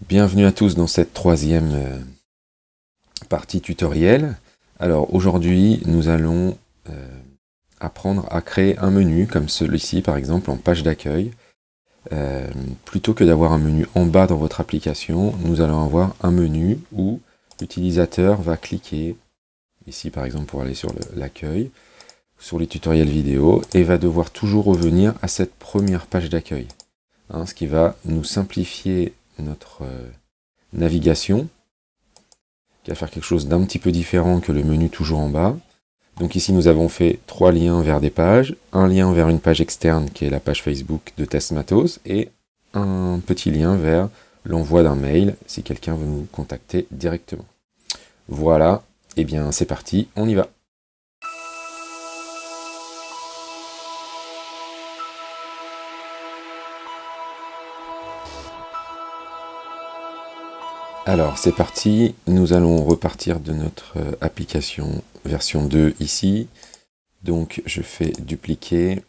Bienvenue à tous dans cette troisième partie tutoriel. Alors aujourd'hui, nous allons apprendre à créer un menu comme celui-ci par exemple en page d'accueil. Plutôt que d'avoir un menu en bas dans votre application, nous allons avoir un menu où l'utilisateur va cliquer, ici par exemple pour aller sur l'accueil, sur les tutoriels vidéo, et va devoir toujours revenir à cette première page d'accueil. Ce qui va nous simplifier notre navigation, qui va faire quelque chose d'un petit peu différent que le menu toujours en bas. Donc ici nous avons fait 3 liens vers des pages, un lien vers une page externe qui est la page Facebook de Test Matos et un petit lien vers l'envoi d'un mail si quelqu'un veut nous contacter directement. Voilà, et bien c'est parti, on y va. Alors c'est parti, nous allons repartir de notre application version 2 ici. Donc je fais dupliquer,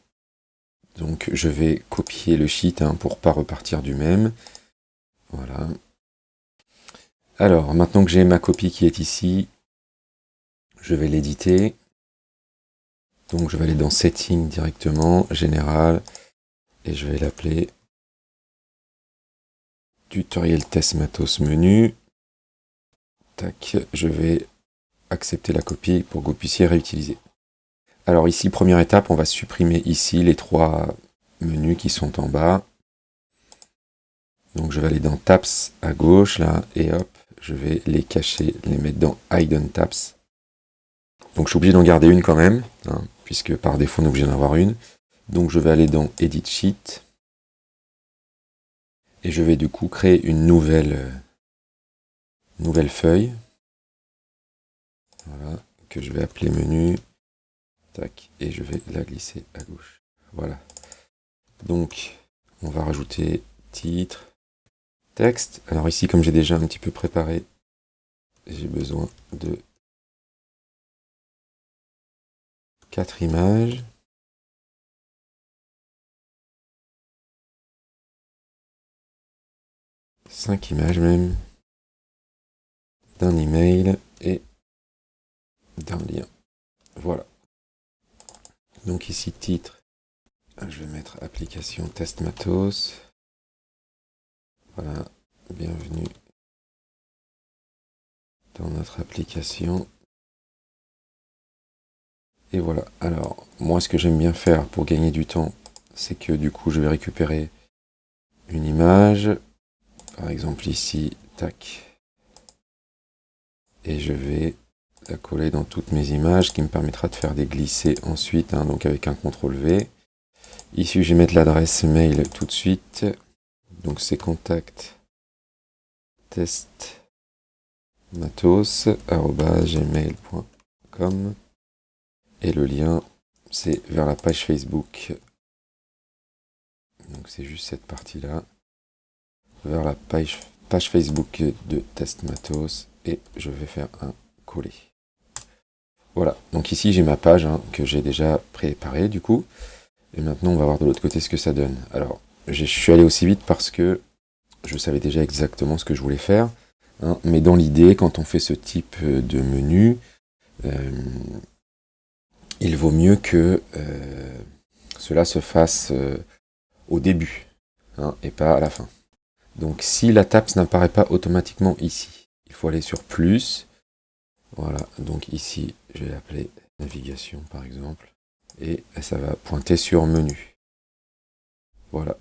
donc je vais copier le sheet pour pas repartir du même. Voilà. Alors maintenant que j'ai ma copie qui est ici, je vais l'éditer. Donc je vais aller dans Settings directement, Général, et je vais l'appeler Tutoriel Test Matos Menu. Tac, je vais accepter la copie pour que vous puissiez réutiliser. Alors ici, première étape, on va supprimer ici les 3 menus qui sont en bas. Donc je vais aller dans Tabs à gauche, là, et hop, je vais les cacher, les mettre dans Hidden Tabs. Donc je suis obligé d'en garder une quand même, puisque par défaut on est obligé d'en avoir une. Donc je vais aller dans Edit Sheet. Et je vais du coup créer une nouvelle feuille. Voilà, que je vais appeler menu. Tac, et je vais la glisser à gauche. Voilà. Donc, on va rajouter titre, texte. Alors ici, comme j'ai déjà un petit peu préparé, j'ai besoin de 4 images. Cinq images même, d'un email et d'un lien. Voilà. Donc ici, titre, je vais mettre application Test Matos. Voilà, bienvenue dans notre application. Et voilà, alors, moi ce que j'aime bien faire pour gagner du temps, c'est que du coup je vais récupérer une image, par exemple ici, tac, et je vais la coller dans toutes mes images, ce qui me permettra de faire des glissés ensuite, donc avec un CTRL V. Ici je vais mettre l'adresse mail tout de suite, donc c'est contact testmatos@gmail.com et le lien c'est vers la page Facebook. Donc c'est juste cette partie-là, vers la page Facebook de Test Matos, et je vais faire un coller. Voilà, donc ici j'ai ma page que j'ai déjà préparée du coup, et maintenant on va voir de l'autre côté ce que ça donne. Alors, je suis allé aussi vite parce que je savais déjà exactement ce que je voulais faire, mais dans l'idée, quand on fait ce type de menu, il vaut mieux que cela se fasse au début, et pas à la fin. Donc si la tape n'apparaît pas automatiquement ici, il faut aller sur plus. Voilà, donc ici, je vais l'appeler navigation par exemple, et ça va pointer sur menu. Voilà.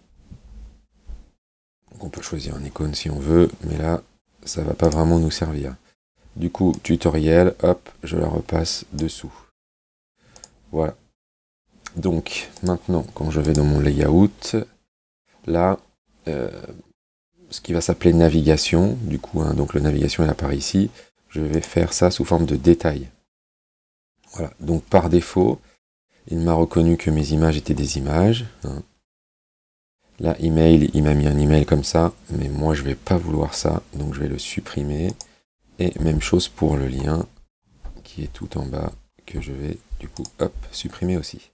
Donc on peut choisir un icône si on veut, mais là, ça va pas vraiment nous servir. Du coup, tutoriel, hop, je la repasse dessous. Voilà. Donc maintenant, quand je vais dans mon layout, là, ce qui va s'appeler navigation, du coup, donc le navigation elle apparaît ici, je vais faire ça sous forme de détail. Voilà, donc par défaut, il m'a reconnu que mes images étaient des images. Là, email, il m'a mis un email comme ça, mais moi je vais pas vouloir ça, donc je vais le supprimer. Et même chose pour le lien qui est tout en bas, que je vais du coup, hop, supprimer aussi.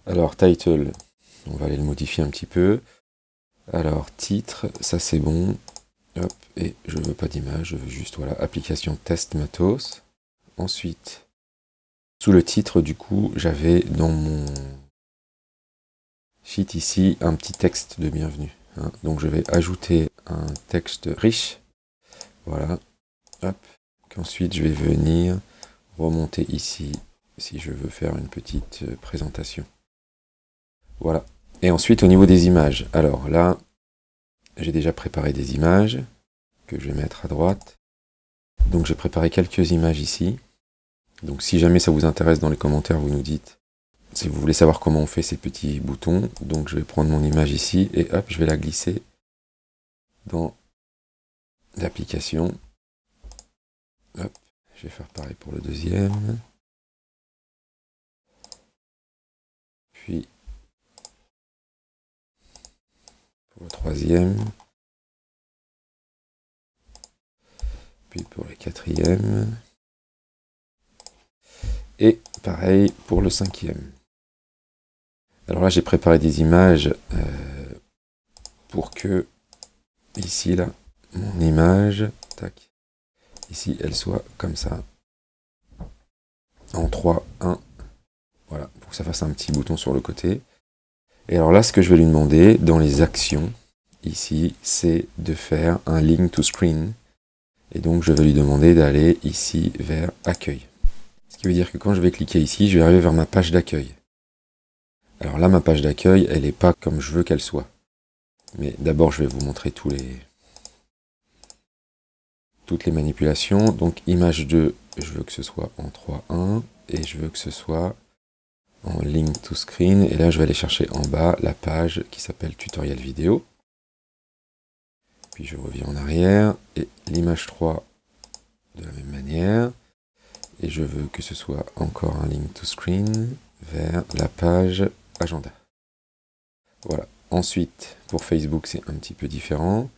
Alors, title, on va aller le modifier un petit peu. Alors, titre, ça c'est bon. Hop, pas d'image, je veux juste, voilà, application test matos. Ensuite, sous le titre, du coup, j'avais dans mon sheet ici un petit texte de bienvenue. Hein. Donc je vais ajouter un texte riche. Voilà. Hop. Ensuite, je vais venir remonter ici si je veux faire une petite présentation. Voilà. Et ensuite, au niveau des images. Alors là, j'ai déjà préparé des images que je vais mettre à droite. Donc j'ai préparé quelques images ici. Donc si jamais ça vous intéresse dans les commentaires, vous nous dites. Si vous voulez savoir comment on fait ces petits boutons, donc je vais prendre mon image ici et hop, je vais la glisser dans l'application. Hop, je vais faire pareil pour le deuxième. Puis pour le troisième. Puis pour le quatrième. Et pareil pour le cinquième. Alors là, j'ai préparé des images pour que, ici, là, mon image, tac, ici, elle soit comme ça, en 3, 1, voilà, pour que ça fasse un petit bouton sur le côté. Et alors là, ce que je vais lui demander, dans les actions, ici, c'est de faire un link to screen. Et donc, je vais lui demander d'aller ici vers accueil. Ce qui veut dire que quand je vais cliquer ici, je vais arriver vers ma page d'accueil. Alors là, ma page d'accueil, elle n'est pas comme je veux qu'elle soit. Mais d'abord, je vais vous montrer toutes les manipulations. Donc, image 2, je veux que ce soit en 3.1 et je veux que ce soit en link to screen. Et là, je vais aller chercher en bas la page qui s'appelle tutoriel vidéo. Puis, je reviens en arrière et l'image 3 de la même manière. Et je veux que ce soit encore un link to screen vers la page agenda. Voilà. Ensuite, pour Facebook, c'est un petit peu différent.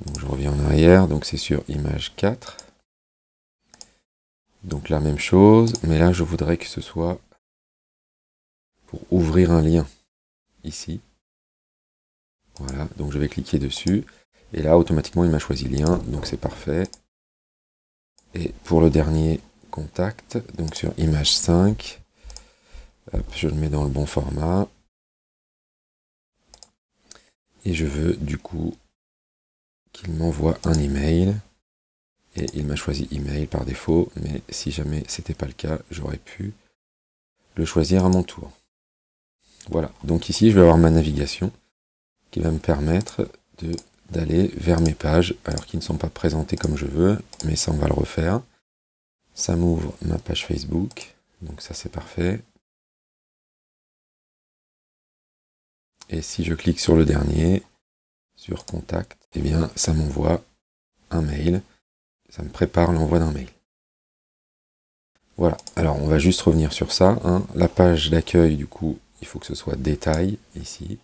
Donc je reviens en arrière, donc c'est sur image 4. Donc la même chose, mais là je voudrais que ce soit pour ouvrir un lien, ici. Voilà, donc je vais cliquer dessus, et là automatiquement il m'a choisi lien, donc c'est parfait. Et pour le dernier contact, donc sur image 5, hop, je le mets dans le bon format. Et je veux du coup qu'il m'envoie un email. Et il m'a choisi email par défaut, mais si jamais c'était pas le cas, j'aurais pu le choisir à mon tour. Voilà, donc ici je vais avoir ma navigation qui va me permettre d'aller vers mes pages, alors qu'ils ne sont pas présentés comme je veux, mais ça on va le refaire. Ça m'ouvre ma page Facebook, donc ça c'est parfait. Et si je clique sur le dernier, sur contact, eh bien ça m'envoie un mail, ça me prépare l'envoi d'un mail. Voilà, alors on va juste revenir sur ça. Hein. La page d'accueil, du coup, il faut que ce soit détail, ici.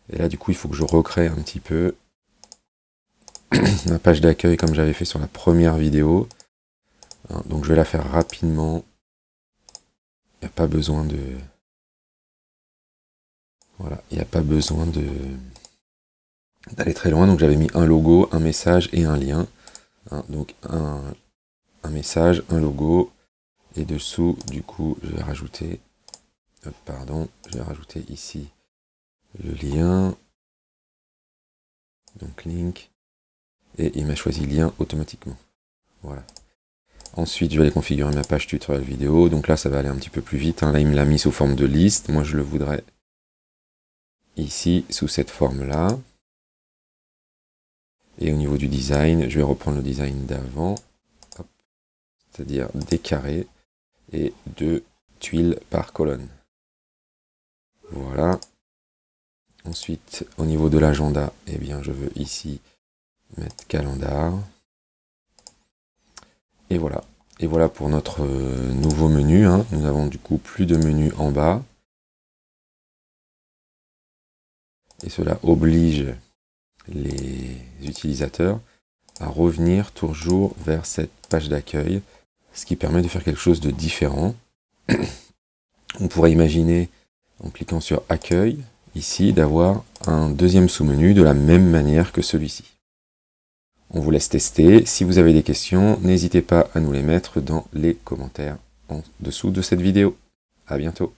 Et là, du coup, il faut que je recrée un petit peu ma page d'accueil comme j'avais fait sur la première vidéo. Hein, donc je vais la faire rapidement. Il n'y a pas besoin de... Voilà, il n'y a pas besoin d'aller très loin. Donc j'avais mis un logo, un message et un lien. Hein, donc un message, un logo. Et dessous, du coup, je vais rajouter... je vais rajouter ici le lien. Donc link. Et il m'a choisi lien automatiquement. Voilà. Ensuite, je vais aller configurer ma page tutoriel vidéo. Donc là, ça va aller un petit peu plus vite. Hein. Là, il me l'a mis sous forme de liste. Moi, je le voudrais ici, sous cette forme-là. Et au niveau du design, je vais reprendre le design d'avant. C'est-à-dire des carrés et 2 tuiles par colonne. Voilà. Ensuite, au niveau de l'agenda, eh bien, je veux ici mettre calendar. Et voilà. Et voilà pour notre nouveau menu. Hein. Nous avons du coup plus de menus en bas. Et cela oblige les utilisateurs à revenir toujours vers cette page d'accueil, ce qui permet de faire quelque chose de différent. On pourrait imaginer, en cliquant sur accueil, ici, d'avoir un deuxième sous-menu de la même manière que celui-ci. On vous laisse tester. Si vous avez des questions, n'hésitez pas à nous les mettre dans les commentaires en dessous de cette vidéo. À bientôt.